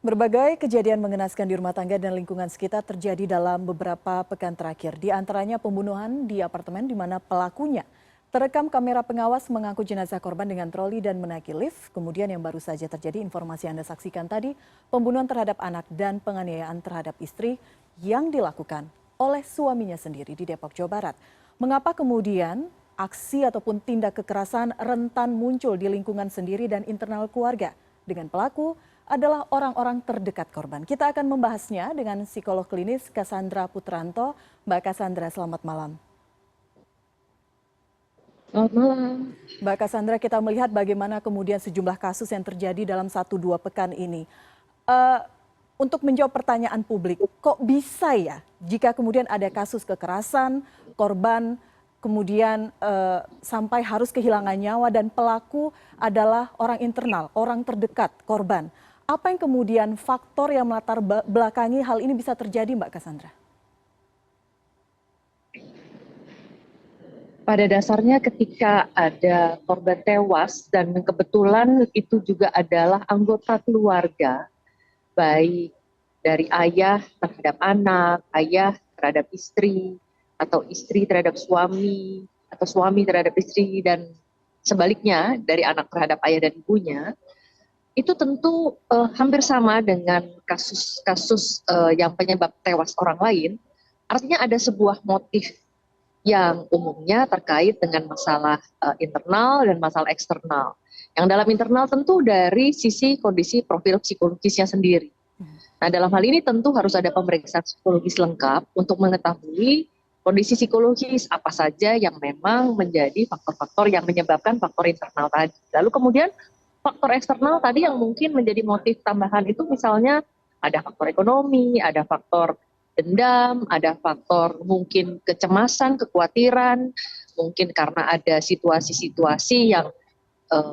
Berbagai kejadian mengenaskan di rumah tangga dan lingkungan sekitar terjadi dalam beberapa pekan terakhir. Di antaranya pembunuhan di apartemen di mana pelakunya terekam kamera pengawas mengangkut jenazah korban dengan troli dan menaiki lift. Kemudian yang baru saja terjadi informasi Anda saksikan tadi, pembunuhan terhadap anak dan penganiayaan terhadap istri yang dilakukan oleh suaminya sendiri di Depok, Jawa Barat. Mengapa kemudian aksi ataupun tindak kekerasan rentan muncul di lingkungan sendiri dan internal keluarga dengan pelaku adalah orang-orang terdekat korban. Kita akan membahasnya dengan psikolog klinis Cassandra Putranto. Mbak Cassandra, selamat malam. Selamat malam. Mbak Cassandra, kita melihat bagaimana kemudian sejumlah kasus yang terjadi dalam 1-2 pekan ini. Eh, untuk menjawab pertanyaan publik, kok bisa ya jika kemudian ada kasus kekerasan, korban kemudian sampai harus kehilangan nyawa dan pelaku adalah orang internal, orang terdekat korban. Apa yang kemudian faktor yang melatar belakangi hal ini bisa terjadi, Mbak Cassandra? Pada dasarnya ketika ada korban tewas dan kebetulan itu juga adalah anggota keluarga, baik dari ayah terhadap anak, ayah terhadap istri, atau istri terhadap suami, atau suami terhadap istri, dan sebaliknya dari anak terhadap ayah dan ibunya, itu tentu hampir sama dengan kasus-kasus yang penyebab tewas orang lain. Artinya ada sebuah motif yang umumnya terkait dengan masalah internal dan masalah eksternal. Yang dalam internal tentu dari sisi kondisi profil psikologisnya sendiri. Nah, dalam hal ini tentu harus ada pemeriksaan psikologis lengkap untuk mengetahui kondisi psikologis apa saja yang memang menjadi faktor-faktor yang menyebabkan faktor internal tadi. Lalu kemudian faktor eksternal tadi yang mungkin menjadi motif tambahan itu misalnya ada faktor ekonomi, ada faktor dendam, ada faktor mungkin kecemasan, kekhawatiran, mungkin karena ada situasi-situasi yang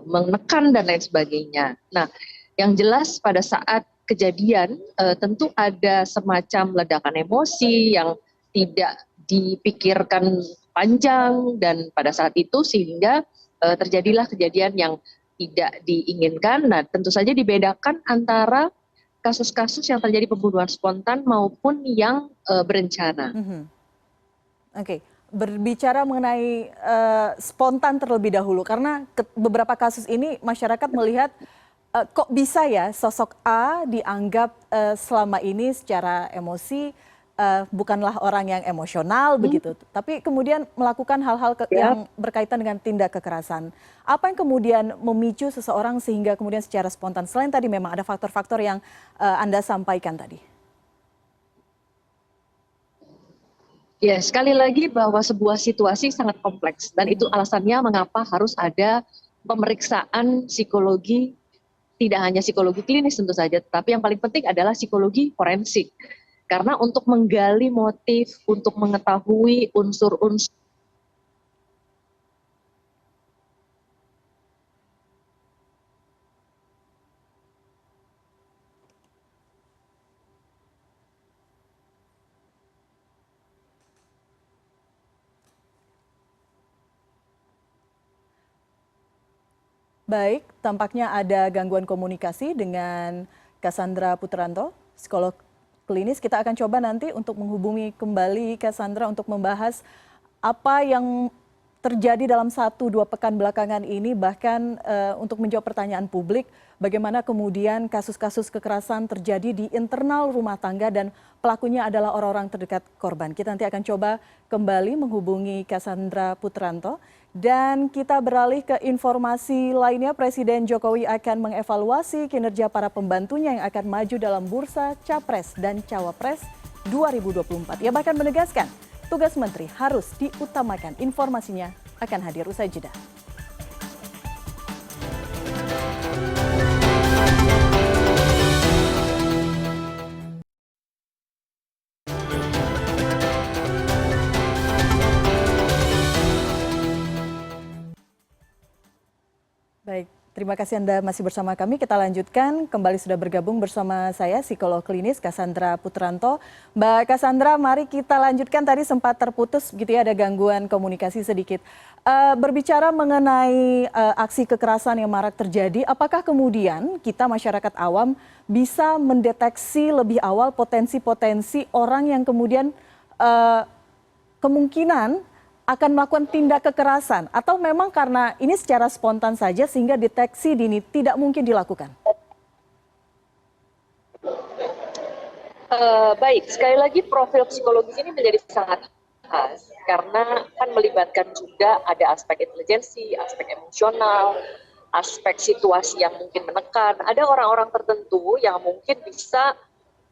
menekan dan lain sebagainya. Nah, yang jelas pada saat kejadian tentu ada semacam ledakan emosi yang tidak dipikirkan panjang dan pada saat itu sehingga terjadilah kejadian yang tidak diinginkan. Nah, tentu saja dibedakan antara kasus-kasus yang terjadi pembunuhan spontan maupun yang berencana. Oke, berbicara mengenai spontan terlebih dahulu, karena beberapa kasus ini masyarakat melihat kok bisa ya sosok A dianggap selama ini secara emosi bukanlah orang yang emosional begitu, tapi kemudian melakukan hal-hal yang berkaitan dengan tindak kekerasan. Apa yang kemudian memicu seseorang sehingga kemudian secara spontan, selain tadi memang ada faktor-faktor yang Anda sampaikan tadi? Ya, sekali lagi bahwa sebuah situasi sangat kompleks dan itu alasannya mengapa harus ada pemeriksaan psikologi, tidak hanya psikologi klinis tentu saja, tetapi yang paling penting adalah psikologi forensik. Karena untuk menggali motif, untuk mengetahui unsur-unsur Baik, tampaknya ada gangguan komunikasi dengan Cassandra Putranto, psikolog klinis. Kita akan coba nanti untuk menghubungi kembali Cassandra untuk membahas apa yang terjadi dalam 1-2 pekan belakangan ini, bahkan untuk menjawab pertanyaan publik, bagaimana kemudian kasus-kasus kekerasan terjadi di internal rumah tangga dan pelakunya adalah orang-orang terdekat korban. Kita nanti akan coba kembali menghubungi Cassandra Putranto. Dan kita beralih ke informasi lainnya, Presiden Jokowi akan mengevaluasi kinerja para pembantunya yang akan maju dalam bursa Capres dan Cawapres 2024. Ia bahkan menegaskan tugas menteri harus diutamakan. Informasinya akan hadir usai jeda. Baik, terima kasih Anda masih bersama kami. Kita lanjutkan, kembali sudah bergabung bersama saya, psikolog klinis Cassandra Putranto. Mbak Cassandra, mari kita lanjutkan, tadi sempat terputus gitu ya, ada gangguan komunikasi sedikit. Berbicara mengenai aksi kekerasan yang marak terjadi, apakah kemudian kita masyarakat awam bisa mendeteksi lebih awal potensi-potensi orang yang kemudian kemungkinan akan melakukan tindak kekerasan, atau memang karena ini secara spontan saja sehingga deteksi dini tidak mungkin dilakukan? Baik, sekali lagi profil psikologis ini menjadi sangat khas karena kan melibatkan juga ada aspek intelijensi, aspek emosional, aspek situasi yang mungkin menekan. Ada orang-orang tertentu yang mungkin bisa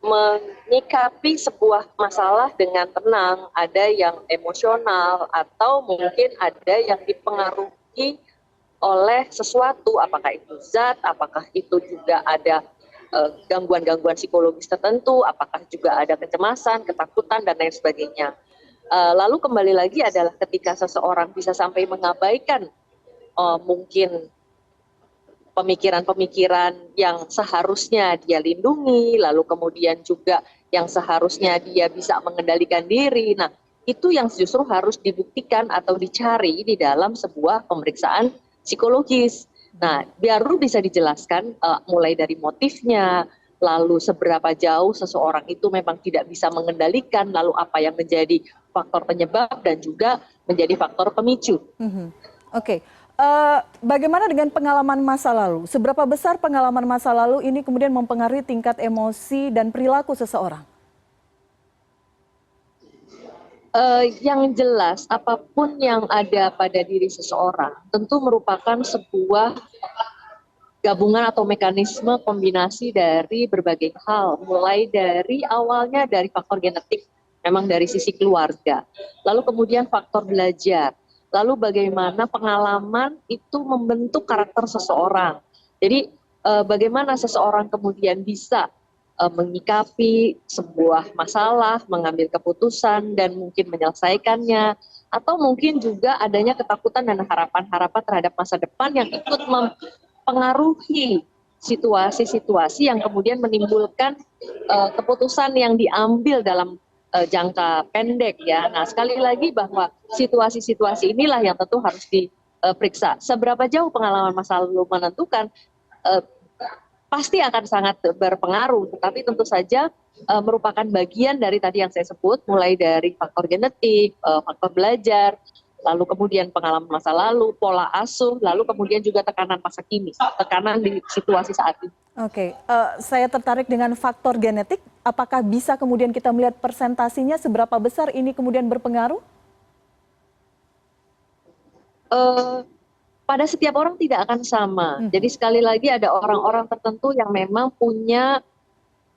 menyikapi sebuah masalah dengan tenang, ada yang emosional, atau mungkin ada yang dipengaruhi oleh sesuatu, apakah itu zat, apakah itu juga ada gangguan-gangguan psikologis tertentu, apakah juga ada kecemasan, ketakutan, dan lain sebagainya. Lalu kembali lagi adalah ketika seseorang bisa sampai mengabaikan mungkin pemikiran-pemikiran yang seharusnya dia lindungi, lalu kemudian juga yang seharusnya dia bisa mengendalikan diri. Nah, itu yang justru harus dibuktikan atau dicari di dalam sebuah pemeriksaan psikologis. Nah, baru bisa dijelaskan mulai dari motifnya, lalu seberapa jauh seseorang itu memang tidak bisa mengendalikan, lalu apa yang menjadi faktor penyebab dan juga menjadi faktor pemicu. Oke. Bagaimana dengan pengalaman masa lalu? Seberapa besar pengalaman masa lalu ini kemudian mempengaruhi tingkat emosi dan perilaku seseorang? Yang jelas, apapun yang ada pada diri seseorang tentu merupakan sebuah gabungan atau mekanisme kombinasi dari berbagai hal, mulai dari awalnya dari faktor genetik, memang dari sisi keluarga, lalu kemudian faktor belajar, lalu bagaimana pengalaman itu membentuk karakter seseorang. Jadi bagaimana seseorang kemudian bisa menyikapi sebuah masalah, mengambil keputusan dan mungkin menyelesaikannya, atau mungkin juga adanya ketakutan dan harapan-harapan terhadap masa depan yang ikut mempengaruhi situasi-situasi yang kemudian menimbulkan keputusan yang diambil dalam jangka pendek ya. Nah, sekali lagi bahwa situasi-situasi inilah yang tentu harus diperiksa. Seberapa jauh pengalaman masa lalu menentukan pasti akan sangat berpengaruh, tetapi tentu saja merupakan bagian dari tadi yang saya sebut, mulai dari faktor genetik, faktor belajar, lalu kemudian pengalaman masa lalu, pola asuh, lalu kemudian juga tekanan masa kini, tekanan di situasi saat ini. Oke, saya tertarik dengan faktor genetik. Apakah bisa kemudian kita melihat persentasinya seberapa besar ini kemudian berpengaruh? Pada setiap orang tidak akan sama. Jadi sekali lagi ada orang-orang tertentu yang memang punya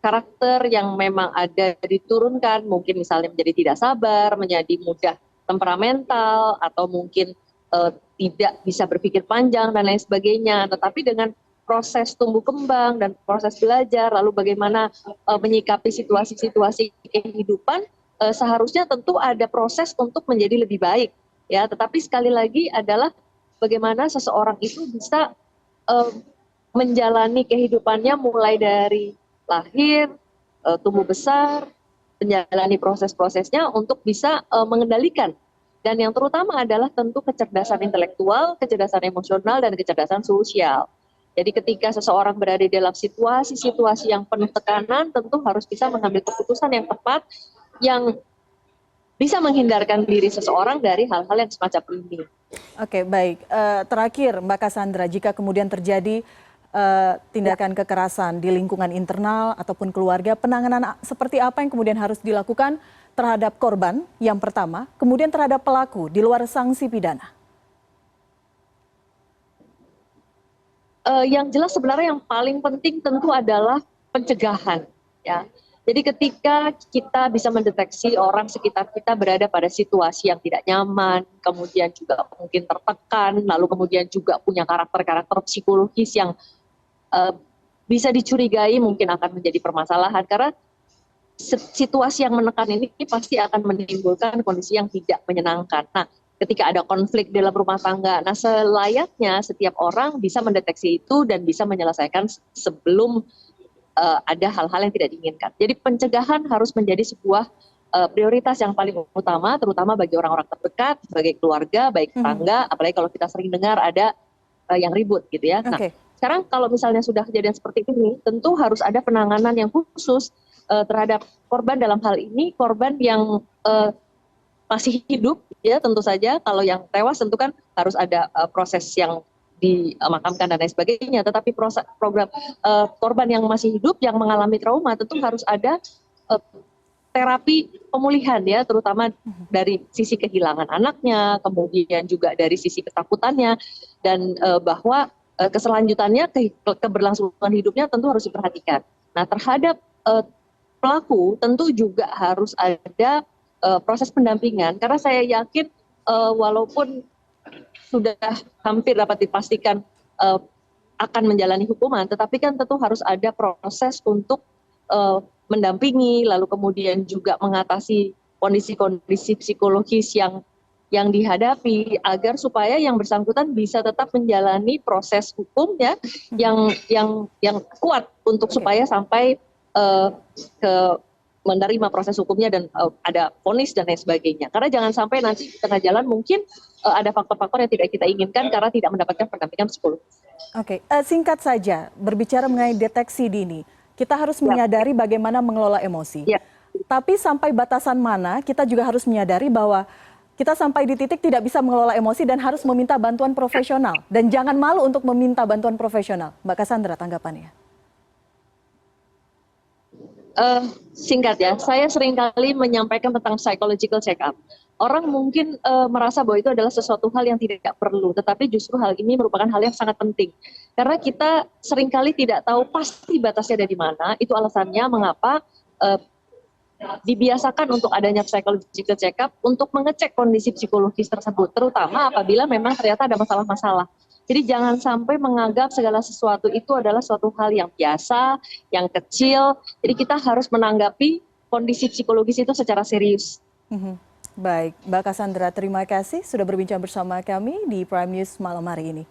karakter yang memang ada diturunkan, mungkin misalnya menjadi tidak sabar, menjadi mudah temperamental, atau mungkin tidak bisa berpikir panjang dan lain sebagainya. Tetapi dengan proses tumbuh kembang dan proses belajar, lalu bagaimana menyikapi situasi-situasi kehidupan, seharusnya tentu ada proses untuk menjadi lebih baik. Ya, tetapi sekali lagi adalah bagaimana seseorang itu bisa menjalani kehidupannya mulai dari lahir, tumbuh besar, menjalani proses-prosesnya untuk bisa mengendalikan. Dan yang terutama adalah tentu kecerdasan intelektual, kecerdasan emosional, dan kecerdasan sosial. Jadi ketika seseorang berada dalam situasi-situasi yang penuh tekanan, tentu harus bisa mengambil keputusan yang tepat, yang bisa menghindarkan diri seseorang dari hal-hal yang semacam ini. Oke, baik. Terakhir, Mbak Cassandra, jika kemudian terjadi tindakan kekerasan di lingkungan internal ataupun keluarga, penanganan seperti apa yang kemudian harus dilakukan terhadap korban yang pertama, kemudian terhadap pelaku di luar sanksi pidana? Yang jelas sebenarnya yang paling penting tentu adalah pencegahan. Ya. Jadi ketika kita bisa mendeteksi orang sekitar kita berada pada situasi yang tidak nyaman, kemudian juga mungkin tertekan, lalu kemudian juga punya karakter-karakter psikologis yang bisa dicurigai mungkin akan menjadi permasalahan, karena situasi yang menekan ini pasti akan menimbulkan kondisi yang tidak menyenangkan. Nah, ketika ada konflik dalam rumah tangga, nah selayaknya setiap orang bisa mendeteksi itu dan bisa menyelesaikan sebelum ada hal-hal yang tidak diinginkan. Jadi pencegahan harus menjadi sebuah prioritas yang paling utama, terutama bagi orang-orang terdekat, sebagai keluarga, baik tetangga, apalagi kalau kita sering dengar ada yang ribut gitu ya. Nah, sekarang kalau misalnya sudah kejadian seperti ini, tentu harus ada penanganan yang khusus terhadap korban. Dalam hal ini korban yang masih hidup, ya tentu saja. Kalau yang tewas tentu kan harus ada proses yang dimakamkan dan lain sebagainya. Tetapi program korban yang masih hidup yang mengalami trauma tentu harus ada terapi pemulihan ya, terutama dari sisi kehilangan anaknya, kemudian juga dari sisi ketakutannya, dan bahwa keselanjutannya keberlangsungan hidupnya tentu harus diperhatikan. Nah, terhadap pelaku tentu juga harus ada proses pendampingan, karena saya yakin walaupun sudah hampir dapat dipastikan akan menjalani hukuman, tetapi kan tentu harus ada proses untuk mendampingi, lalu kemudian juga mengatasi kondisi-kondisi psikologis yang dihadapi, agar supaya yang bersangkutan bisa tetap menjalani proses hukum ya yang kuat untuk supaya sampai ke menerima proses hukumnya dan ada vonis dan lain sebagainya. Karena jangan sampai nanti di tengah jalan mungkin ada faktor-faktor yang tidak kita inginkan karena tidak mendapatkan pendampingan psikologis. Oke, singkat saja, berbicara mengenai deteksi dini, kita harus menyadari bagaimana mengelola emosi. Tapi sampai batasan mana kita juga harus menyadari bahwa kita sampai di titik tidak bisa mengelola emosi dan harus meminta bantuan profesional. Dan jangan malu untuk meminta bantuan profesional. Mbak Cassandra, tanggapannya? Singkat ya, saya seringkali menyampaikan tentang psychological check-up. Orang mungkin merasa bahwa itu adalah sesuatu hal yang tidak perlu, tetapi justru hal ini merupakan hal yang sangat penting. Karena kita seringkali tidak tahu pasti batasnya ada di mana, itu alasannya mengapa dibiasakan untuk adanya psychological check-up untuk mengecek kondisi psikologis tersebut, terutama apabila memang ternyata ada masalah-masalah. Jadi jangan sampai menganggap segala sesuatu itu adalah suatu hal yang biasa, yang kecil. Jadi kita harus menanggapi kondisi psikologis itu secara serius. Baik, Mbak Cassandra, terima kasih sudah berbincang bersama kami di Prime News malam hari ini.